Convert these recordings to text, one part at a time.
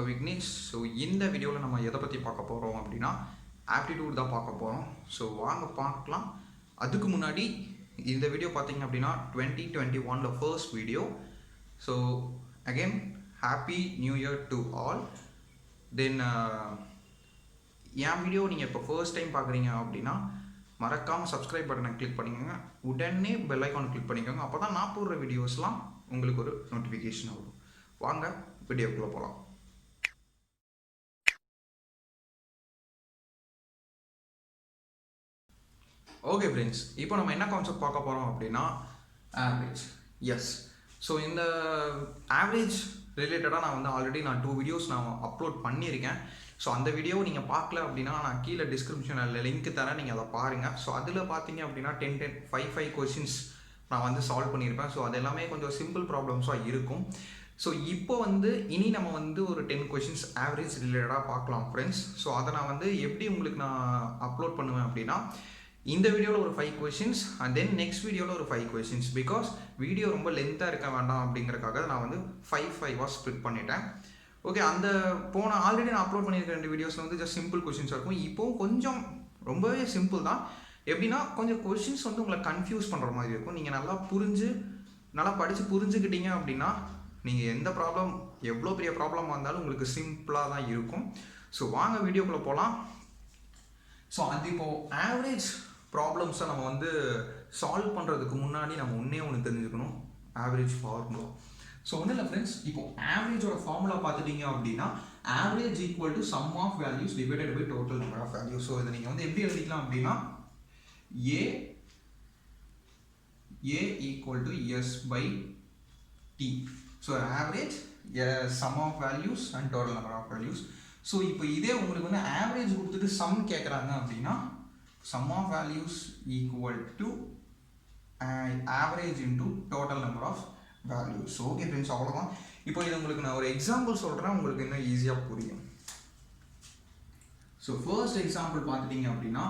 Vignesh. So இந்த வீடியோவில் நம்ம எதை பற்றி பார்க்க போகிறோம் அப்படின்னா ஆப்டிடியூட் தான் பார்க்க போகிறோம். ஸோ வாங்க பார்க்கலாம். அதுக்கு முன்னாடி இந்த வீடியோ பார்த்தீங்க அப்படின்னா 2021 first video. So again happy new year to all. Then N video நீங்கள் இப்போ ஃபர்ஸ்ட் டைம் பார்க்குறீங்க அப்படின்னா மறக்காமல் சப்ஸ்கிரைப் பட்டனை கிளிக் பண்ணிக்கோங்க. உடனே பெல் ஐக்கான் கிளிக் பண்ணிக்கோங்க. அப்போ தான் நான் போடுற வீடியோஸ்லாம் உங்களுக்கு ஒரு நோட்டிஃபிகேஷன் வரும். வாங்க வீடியோக்குள்ளே போகலாம். ஓகே ஃப்ரெண்ட்ஸ், இப்போ நம்ம என்ன கான்செப்ட் பார்க்க போகிறோம் அப்படின்னா ஆவரேஜ். எஸ், ஸோ இந்த ஆவரேஜ் ரிலேட்டடாக நான் ஆல்ரெடி 2 வீடியோஸ் நான் அப்லோட் பண்ணியிருக்கேன். ஸோ அந்த வீடியோவை நீங்கள் பார்க்கல அப்படின்னா நான் கீழே டிஸ்கிரிப்ஷனில் லிங்க் தரேன், நீங்கள் அதை பாருங்கள். ஸோ அதில் பார்த்தீங்க அப்படின்னா 5 கொஷின்ஸ் நான் சால்வ் பண்ணியிருப்பேன். ஸோ அது எல்லாமே கொஞ்சம் சிம்பிள் ப்ராப்ளம்ஸாக இருக்கும். ஸோ இப்போ இனி நம்ம ஒரு 10 கொஷின்ஸ் ஆவரேஜ் ரிலேட்டடாக பார்க்கலாம் ஃப்ரெண்ட்ஸ். ஸோ அதை நான் எப்படி உங்களுக்கு நான் அப்லோட் பண்ணுவேன் அப்படின்னா இந்த வீடியோவில் ஒரு 5 கொஷின்ஸ் அண்ட் தென் நெக்ஸ்ட் வீடியோவில் ஒரு 5 கொஷின்ஸ். பிகாஸ் வீடியோ ரொம்ப லென்த்தாக இருக்க வேண்டாம் அப்படிங்கிறக்காக நான் 5 ஸ்ப்ளிட் பண்ணிட்டேன். ஓகே, அந்த ஆல்ரெடி நான் அப்லோட் பண்ணியிருக்க 2 வீடியோஸில் ஜஸ்ட் சிம்பிள் கொஷின்ஸ் இருக்கும். இப்போவும் கொஞ்சம் ரொம்பவே சிம்பிள் தான். எப்படின்னா கொஞ்சம் கொஷின்ஸ் உங்களை கன்ஃபியூஸ் பண்ணுற மாதிரி இருக்கும். நீங்கள் நல்லா படித்து புரிஞ்சுக்கிட்டீங்க அப்படின்னா நீங்கள் எந்த ப்ராப்ளம் எவ்வளோ பெரிய ப்ராப்ளமாக இருந்தாலும் உங்களுக்கு சிம்பிளாக தான் இருக்கும். ஸோ வாங்க வீடியோக்குள்ளே போகலாம். ஸோ அது இப்போது ஆவரேஜ் ப்ராப்ளம்ஸை நம்ம சால்வ் பண்ணுறதுக்கு முன்னாடி நம்ம ஒன்று தெரிஞ்சுக்கணும், ஆவரேஜ் ஃபார்முலா. ஸோ ஒன்றும் இல்லை ஃப்ரெண்ட்ஸ், இப்போ ஆவரேஜோட ஃபார்முலா பார்த்துட்டீங்க அப்படின்னா average equal to sum of values divided by total number of values. So இதை நீங்கள் எப்படி எழுதிக்கலாம் அப்படின்னா A equal to S by T. So average sum of values and total number of values. So இப்போ இதே உங்களுக்கு ஆவரேஜ் கொடுத்துட்டு sum கேட்குறாங்க அப்படின்னா sum of values equal to average into total number of values. Okay friends, அவ்வளோதான். இப்போ இது உங்களுக்கு நான் ஒரு எக்ஸாம்பிள் சொல்கிறேன், உங்களுக்கு இன்னும் ஈஸியாக புரியும். ஸோ ஃபர்ஸ்ட் எக்ஸாம்பிள் பார்த்துட்டீங்க அப்படின்னா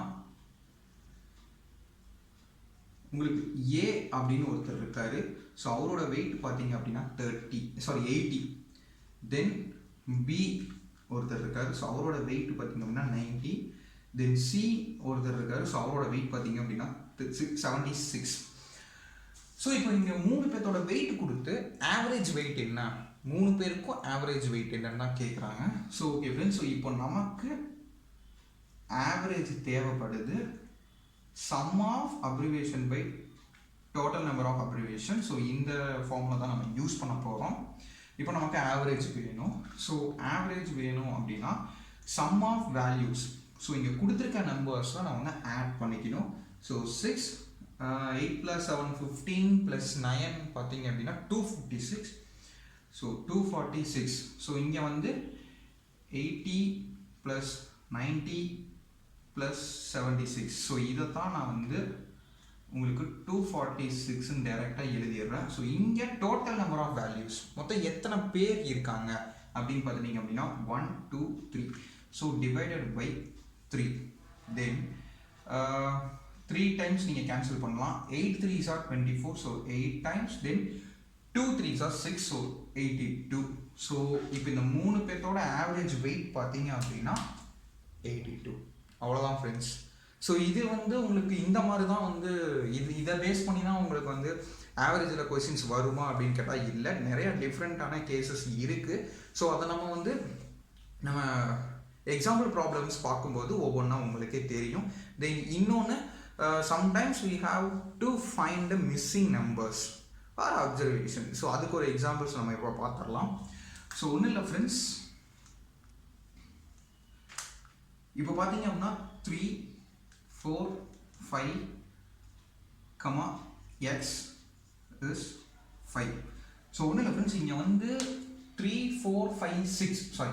உங்களுக்கு ஏ அப்படின்னு ஒருத்தர் இருக்காரு. ஸோ அவரோட வெயிட் பார்த்தீங்க அப்படின்னா 80. தென் பி ஒருத்தர் இருக்காரு. ஸோ அவரோட வெயிட் பார்த்தீங்க அப்படின்னா 90. தென் சி ஒருத்தர் இருக்காரு. ஸோ அவரோட வெயிட் பார்த்தீங்க அப்படின்னா 76. ஸோ இப்போ நீங்கள் 3 பேர்த்தோட வெயிட் கொடுத்து ஆவரேஜ் வெயிட் என்ன, 3 பேருக்கும் ஆவரேஜ் வெயிட் என்னன்னு தான் கேட்குறாங்க. ஸோ ஓகே ஃப்ரெண்ட்ஸ், ஸோ இப்போ நமக்கு ஆவரேஜ் தேவைப்படுது sum of abbreviation by total number of abbreviation. So இந்த ஃபார்முலா தான் நம்ம யூஸ் பண்ண போகிறோம். இப்போ நமக்கு ஆவரேஜ் வேணும். ஸோ ஆவரேஜ் வேணும் அப்படின்னா சம் ஆஃப் வேல்யூஸ். ஸோ இங்கே கொடுத்துருக்க நம்பர்ஸை நம்ம ஆட் பண்ணிக்கணும். ஸோ 6, 8 + 7 15 + 9 பார்த்தீங்க அப்படின்னா 256. ஸோ 246. ஸோ இங்கே 80 + 90 + 76. ஸோ இதை தான் நான் உங்களுக்கு 246ன்னு டைரெக்டாக எழுதிடுறேன். ஸோ இங்கே டோட்டல் நம்பர் ஆஃப் வேல்யூஸ் மொத்தம் எத்தனை பேர் இருக்காங்க அப்படின்னு பார்த்துட்டிங்க அப்படின்னா 1 2 3. So divided by 3. Then 3 times நீங்கள் கேன்சல் பண்ணலாம். 8 3s are 24. So 8 times. Then 2 3s are 6. So 82. So இப்போ இந்த 3 பேர்த்தோட ஆவரேஜ் வெயிட் பார்த்தீங்க அப்படின்னா 82. அவ்வளோதான் ஃப்ரெண்ட்ஸ். ஸோ இது உங்களுக்கு இந்த மாதிரி தான் இதை பேஸ் பண்ணி தான் உங்களுக்கு ஆவரேஜில் கொஸ்டின்ஸ் வருமா அப்படின்னு கேட்டால் இல்லை, நிறைய டிஃப்ரெண்ட்டான கேசஸ் இருக்குது. ஸோ அதை நம்ம எக்ஸாம்பிள் ப்ராப்ளம்ஸ் பார்க்கும்போது ஒவ்வொன்றா உங்களுக்கே தெரியும். தென் இன்னொன்று sometimes we have to find the missing numbers or observation. So அதுக்கு ஒரு எக்ஸாம்பிள்ஸ் நம்ம இப்போ பார்த்துடலாம். ஸோ ஒன்றும் இல்லை ஃப்ரெண்ட்ஸ், இப்போ பார்த்தீங்க அப்படின்னா 3 4 5, x is 5. ஸோ ஒன்றும் இல்லை ஃப்ரெண்ட்ஸ், இங்கே 3 4 5 6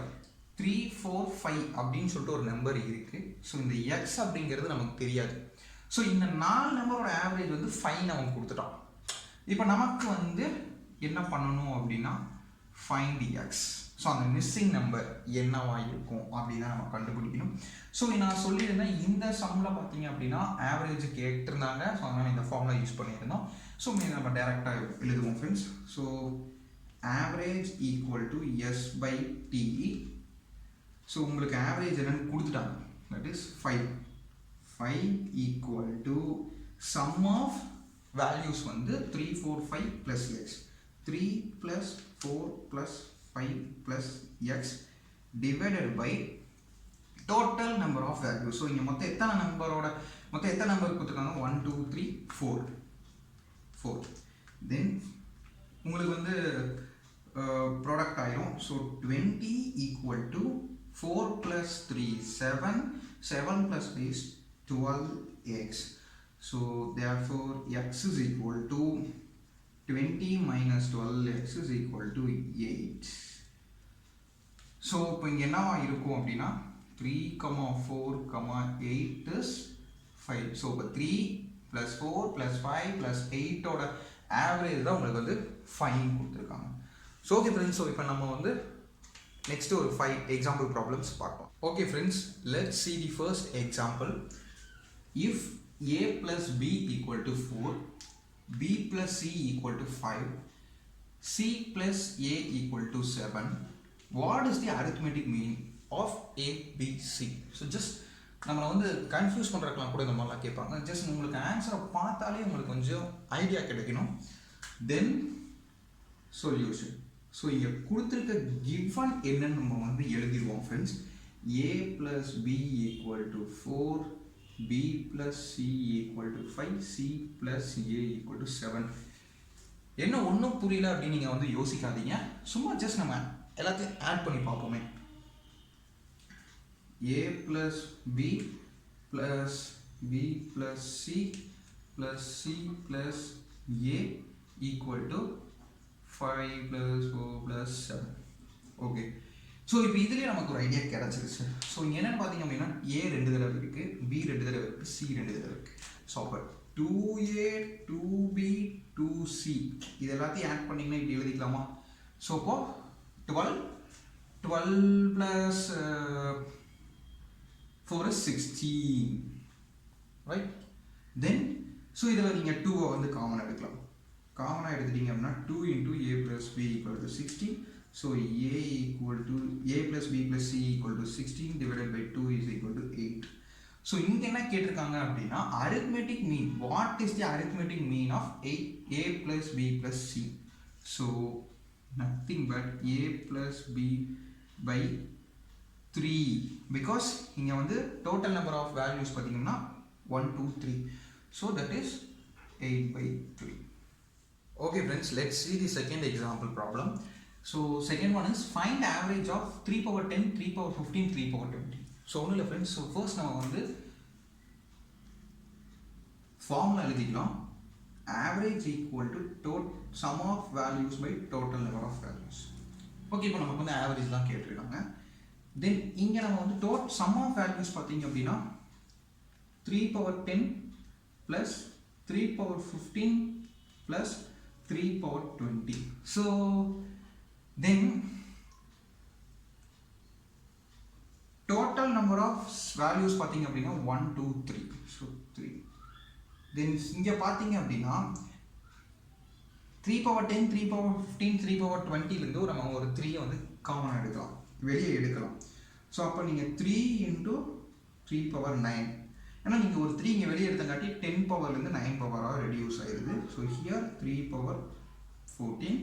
3 4 5 அப்படின்னு சொல்லிட்டு ஒரு நம்பர் இருக்குது. ஸோ இந்த எக்ஸ் அப்படிங்கிறது நமக்கு தெரியாது. ஸோ இந்த 4 நம்பரோட ஆவரேஜ் 5 நமக்கு கொடுத்துட்டோம். இப்போ நமக்கு என்ன பண்ணணும் அப்படின்னா ஃபைண்ட் எக்ஸ். ஸோ அந்த மிஸ்ஸிங் நம்பர் என்னவா இருக்கும் அப்படின்னு நம்ம கண்டுபிடிக்கணும். ஸோ நான் சொல்லியிருந்தேன் இந்த சம்மில் பார்த்தீங்க அப்படின்னா ஆவரேஜ் கேட்டிருந்தாங்க. ஸோ அதனால் இந்த ஃபார்முலா யூஸ் பண்ணியிருந்தோம். ஸோ நம்ம டேரெக்டாக எழுதுவோம் friends. So average equal to S by T so உங்களுக்கு ஆவரேஜ் என்னன்னு கொடுத்துட்டாங்க, that is 5. 5 equal to sum of values வந்து 3 4 5 plus x, 3 plus 4 plus 5 plus x divided by total number of values. So இங்கே மொத்தம் எத்தனை நம்பர் கொடுத்துருக்காங்க, 1 2 3 4. தென் உங்களுக்கு வந்து ப்ராடக்ட் ஆயிரும். So 20 equal to 4 plus 3 7, 7 plus 3 is 12x. So therefore x is equal to 20 minus 12x is equal to 8. So இப்போ இங்கே என்ன இருக்கும் அப்படின்னா 3, 4, 8 is 5. ஸோ இப்போ 3 plus 4 plus 5 plus 8 ஓட ஆவரேஜ் தான் உங்களுக்கு வந்து 5 கொடுத்துருக்காங்க. ஸோ ஓகே ஃப்ரெண்ட்ஸ், ஸோ இப்போ நம்ம வந்து next ஒரு 5 example problems பார்ப்போம். Okay friends, let's see the first example. If a plus b equal to 4, b plus c equal to 5, c plus a equal to 7, what is the arithmetic mean of a, b, c? So just நம்மளை வந்து confuse பண்ணுறதுலாம் கூட இந்த மாதிரிலாம் கேட்பாங்க. Just உங்களுக்கு ஆன்சரை பார்த்தாலே உங்களுக்கு கொஞ்சம் ஐடியா கிடைக்கணும். தென் சொல்யூஷன். ஸோ இங்கே கொடுத்துருக்க கிவன் என்னன்னு நம்ம வந்து எழுதிடுவோம் friends. a plus b equal to 4, b plus c equal to 5, c plus a equal to 7. என்ன ஒன்றும் புரியல அப்படின்னு நீங்கள் வந்து யோசிக்காதீங்க. சும்மா ஜஸ்ட் நம்ம எல்லாத்தையும் ஆட் பண்ணி பார்ப்போமே. a plus b plus b plus c plus c plus a equal to 5 plus 4 plus 7. Okay, so இப்போ இதுலேயே நமக்கு ஒரு ஐடியா கிடச்சிருச்சு. ஸோ இங்கே என்னென்னு பார்த்தீங்க அப்படின்னா a 2 தடவை இருக்குது, b 2 தடவை இருக்குது, c 2 தடவை இருக்குது. ஸோ அப்போ 2a 2b 2c இது எல்லாத்தையும் ஆட் பண்ணிங்கன்னா இப்படி எழுதிக்கலாமா? ஸோ அப்போ 12 plus 4 is 16, right? Then so இதில் நீங்கள் 2 வந்து காமனாக எடுக்கலாம். காமனாக எடுத்துட்டீங்க அப்படின்னா 2 into a plus b equal to 16. So a plus b plus c equal to 16 divided by 2 is equal to 8. So இங்கே என்ன கேட்டிருக்காங்க அப்படின்னா arithmetic mean. What is the arithmetic mean of a plus b plus c? So nothing but a plus b by 3, because இங்கே வந்து total number of values பார்த்தீங்கன்னா 1 2 3. So that is 8 by 3. Okay friends, let's see the second example problem. So second one is find average of 3 power 10, 3 power 15, 3 power 20. So ஒன்றும் இல்லை friends, so first நம்ம வந்து formula எழுதிக்கலாம். Average equal to sum of values by total number of values. Okay, இப்போ நமக்கு வந்து average தான் கேட்டிருக்காங்க. தென் இங்கே நம்ம வந்து sum of values பார்த்தீங்க அப்படின்னா 3 power 10 plus 3 power 15 plus 3 power 20. So then total number of values பார்த்தீங்க அப்படின்னா 1 2 3. So 3. Then இங்கே பார்த்தீங்க அப்படின்னா 3 power 10, 3 power 15, 3 power 20லேருந்து நம்ம ஒரு 3 வந்து காமனாக எடுக்கலாம், வெளியே எடுக்கலாம். ஸோ அப்போ நீங்கள் 3 into 3 power 9, ஏன்னா நீங்கள் ஒரு 3 இங்கே வெளியே எடுத்தங்காட்டி 10 பவர்லேருந்து 9 பவராக ரெடியூஸ் ஆயிடுது. So here 3 power 14,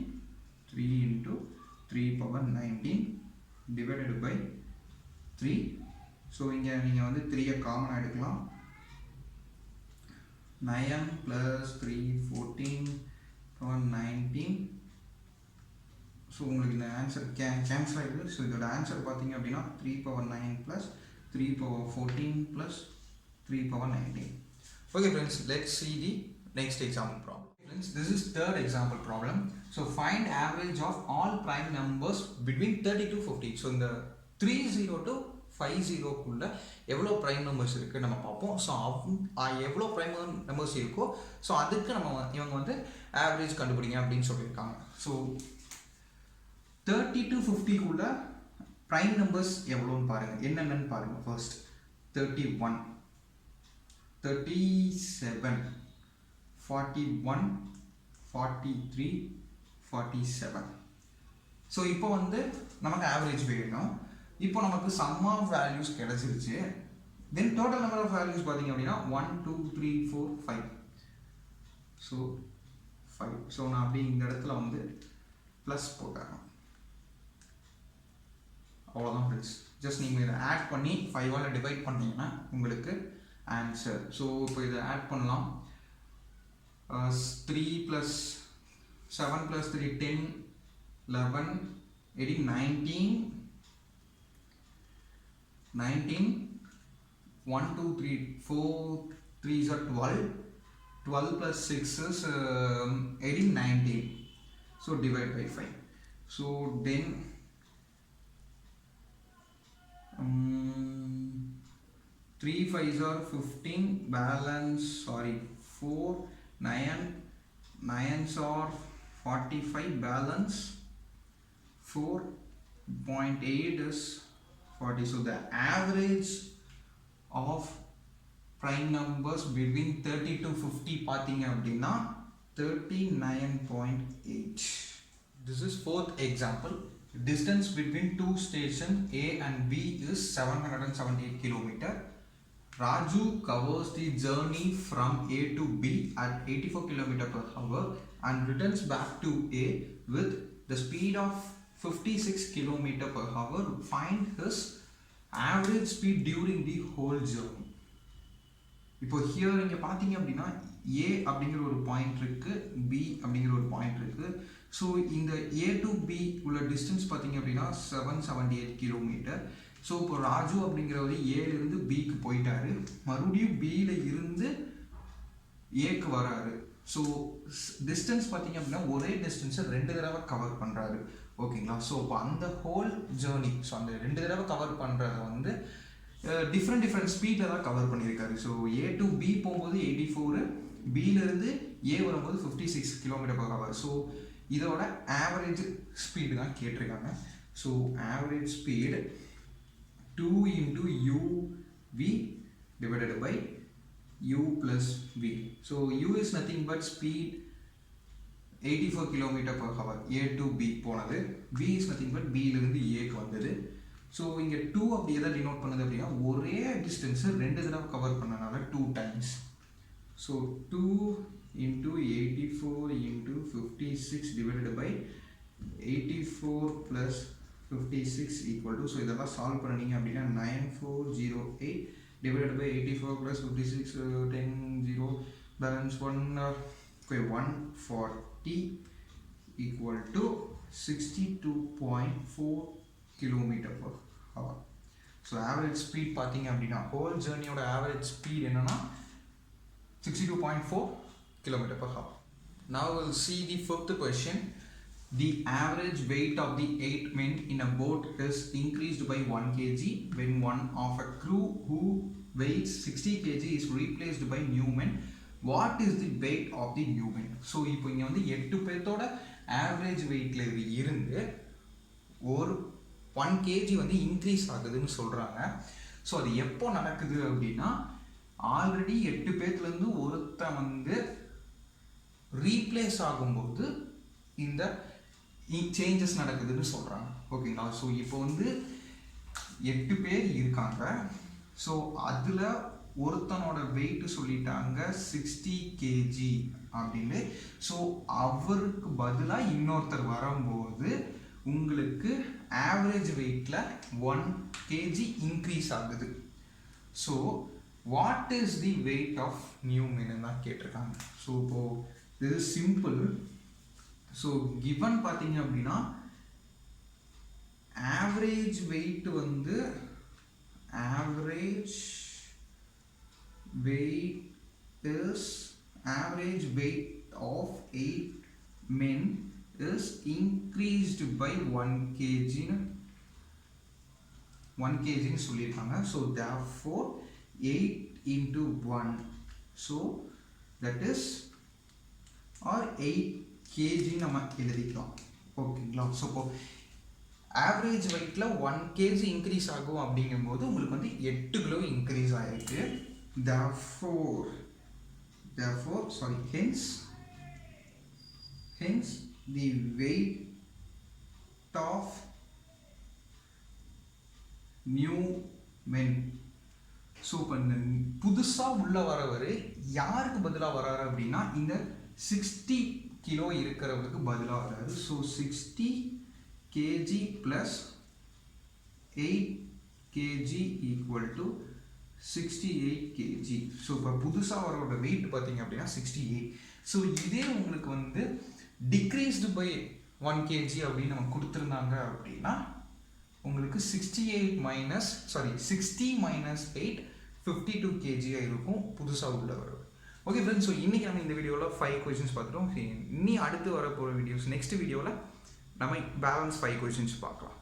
3 into 3 power 19 divided by 3. So இங்கே நீங்கள் வந்து 3 காமனாக எடுக்கலாம். 9 plus 3 14 power 19. ஸோ உங்களுக்கு இந்த ஆன்சர் கேன்சல் ஆகிடுது. ஸோ இதோட ஆன்சர் பார்த்தீங்க அப்படின்னா 3 power 9 plus 3 power 14 plus 3 power 19. Okay friends, let's see the next example problem. Friends, this is third example problem. So find average of all prime numbers between 30 to 50. So இந்த 30 to 50 குள்ள எவ்வளோ prime numbers இருக்குது நம்ம பார்ப்போம். So எவ்வளோ prime numbers இருக்கோ so அதுக்கு இவங்க வந்து ஆவரேஜ் கண்டுபிடிங்க அப்படின்னு சொல்லியிருக்காங்க. ஸோ 30 to 50 குள்ள prime numbers எவ்வளோன்னு பாருங்கள், என்னென்னு பாருங்கள். ஃபர்ஸ்ட் 31, 37, 41, 43, 47. ஸோ இப்போ வந்து நமக்கு ஆவரேஜ் வேணும். இப்போ நமக்கு சம் ஆஃப் வேல்யூஸ் கிடைச்சிருச்சு. Then total number of values பார்த்தீங்க அப்படின்னா 1 2 3 4 5. ஸோ 5. ஸோ நான் அப்படி இந்த இடத்துல வந்து ப்ளஸ் போட்டாங்க. அவ்வளோதான் ஃப்ரெண்ட்ஸ். ஜஸ்ட் நீங்கள் இதை ஆட் பண்ணி 5ஆல் டிவைட் பண்ணிங்கன்னா உங்களுக்கு ஆன்சர். ஸோ இப்போ இதை ஆட் பண்ணலாம். 3 + 7 + 3 10 11 18 19 1 2 3 4 3s are 12 12 + 6 is 18 19. So divide by 5. So then 3 5s are 15, balance 4 9 9s are 45, balance 4.8 is 40. So the average of prime numbers between 30 to 50 பார்த்தீங்க அப்படின்னா 39.8. This is fourth example. Distance between two stations A and B is 778 km. Raju covers the journey from A to B at 84 km/h and returns back to A with the speed of 56 km/h. Find his average speed during the whole journey. இப்போ here இங்கே பார்த்தீங்க அப்படின்னா ஏ அப்படிங்கிற ஒரு point இருக்குது, B அப்படிங்கிற ஒரு point இருக்குது. ஸோ இந்த ஏ டு பி உள்ள டிஸ்டன்ஸ் பார்த்தீங்க அப்படின்னா 778 km. ஸோ இப்போ ராஜு அப்படிங்கிறவர் ஏலேருந்து பிக்கு போயிட்டாரு, மறுபடியும் பியில் இருந்து ஏக்கு வராரு. ஸோ டிஸ்டன்ஸ் பார்த்தீங்க அப்படின்னா ஒரே டிஸ்டன்ஸை 2 தடவை கவர் பண்ணுறாரு. ஓகேங்களா? ஸோ இப்போ அந்த ஹோல் ஜேர்னி, ஸோ அந்த 2 தடவை கவர் பண்ணுறத வந்து டிஃப்ரெண்ட் ஸ்பீடில் தான் கவர் பண்ணியிருக்காரு. ஸோ ஏ டு பி போகும்போது 84, பியிலேருந்து ஏ வரும்போது 56 km/h. ஸோ இதோட ஆவரேஜ் ஸ்பீடு தான் கேட்டிருக்காங்க. So average speed 2 × uv divided by u plus v. So u is nothing but speed 84 km/h a to b போனது, v is nothing but b இருந்து a க்கு வந்தது. So இங்கே 2 அப்படி எதாவது டினோட் பண்ணுது அப்படின்னா ஒரே டிஸ்டன்ஸை 2 தடவை கவர் பண்ணனால 2 times. So 2 × 84 × 56 divided by 84 plus 56 equal to, so இதெல்லாம் சால்வ் பண்ணிங்க அப்படின்னா 9408 divided by 84 plus 56 10 0 balance 140 equal to 62.4 km/h. So average speed பார்த்தீங்க அப்படின்னா ஹோல் ஜேர்னியோட ஆவரேஜ் ஸ்பீட் என்னன்னா 62.4 km/h. Now we'll see the fifth question. The average weight of the 8 men in a boat is increased by 1 kg when one of a crew who weighs 60 kg is replaced by new men. What is the weight of the new men? So இப்போ இங்கே வந்து 8 பேர்த்தோட average வெயிட்ல இருந்து ஒரு 1 kg வந்து increase ஆகுதுன்னு சொல்கிறாங்க. So அது எப்போ நடக்குது அப்படின்னா ஆல்ரெடி 8 பேர்த்துலேருந்து ஒருத்தன் வந்து ரீப்ளேஸ் ஆகும்போது இந்த சேஞ்சஸ் நடக்குதுன்னு சொல்கிறாங்க. ஓகேங்களா? ஸோ இப்போ வந்து 8 பேர் இருக்காங்க. ஸோ அதில் ஒருத்தனோட வெயிட்டு சொல்லிட்டாங்க 60 kg அப்படின்னு. ஸோ அவருக்கு பதிலாக இன்னொருத்தர் வரும்போது உங்களுக்கு ஆவரேஜ் வெயிட்டில் 1 kg இன்க்ரீஸ் ஆகுது. So what is the weight of new men தான் கேட்டிருக்காங்க. ஸோ இப்போது இது சிம்பிள். ஸோ கிவன் பார்த்தீங்க அப்படின்னா ஆவரேஜ் வெயிட் வந்து average weight of 8 men is increased by 1 kg ன்னு சொல்லியிருக்காங்க. So therefore 8 × 1, so that is or 8 kg நம்ம எழுதிக்கலாம். ஓகேங்களா? ஸோ இப்போ ஆவரேஜ் வெயிட்டில் 1 kg இன்க்ரீஸ் ஆகும் அப்படிங்கும்போது உங்களுக்கு வந்து 8 கிலோ இன்க்ரீஸ் ஆகிருக்கு. hence the weight of new men. So இப்போ இந்த புதுசாக உள்ள வரவர் யாருக்கு பதிலாக வராரு அப்படின்னா இந்த 60 கிலோ இருக்கிறவருக்கு பதிலாக வராது. So 60 kg plus 8 kg equal to 68 kg. So இப்போ புதுசாக வரவோட வெயிட் பார்த்தீங்க அப்படின்னா 68. ஸோ இதே உங்களுக்கு வந்து டிக்ரீஸ்டு பை 1 kg அப்படின்னு நம்ம கொடுத்துருந்தாங்க அப்படின்னா உங்களுக்கு 60 minus 8 52 kg இருக்கும் புதுசாக உள்ள வரும். ஓகே ஃப்ரெண்ட்ஸ், ஸோ இன்றைக்கி நம்ம இந்த வீடியோவில் 5 கொஷின்ஸ் பார்த்துட்டோம். இனி அடுத்து வர போகிற வீடியோஸ் நெக்ஸ்ட் வீடியோவில் நம்ம பேலன்ஸ் 5 கொஷின்ஸ் பார்க்கலாம்.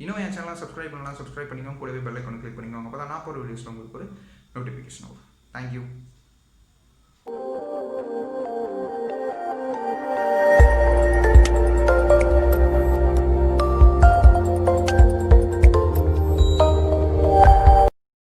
இன்னும் என் சேனலை சப்ஸ்கிரைப் பண்ணலாம், சப்ஸ்கிரைப் பண்ணிக்கோங்க, கூடவே பெல் ஐக்கான் கிளிக் பண்ணிக்கோங்க. அப்போ தான் நான் போகிற வீடியோஸில் உங்களுக்கு ஒரு நோட்டிஃபிகேஷன் வரும். தேங்க்யூ.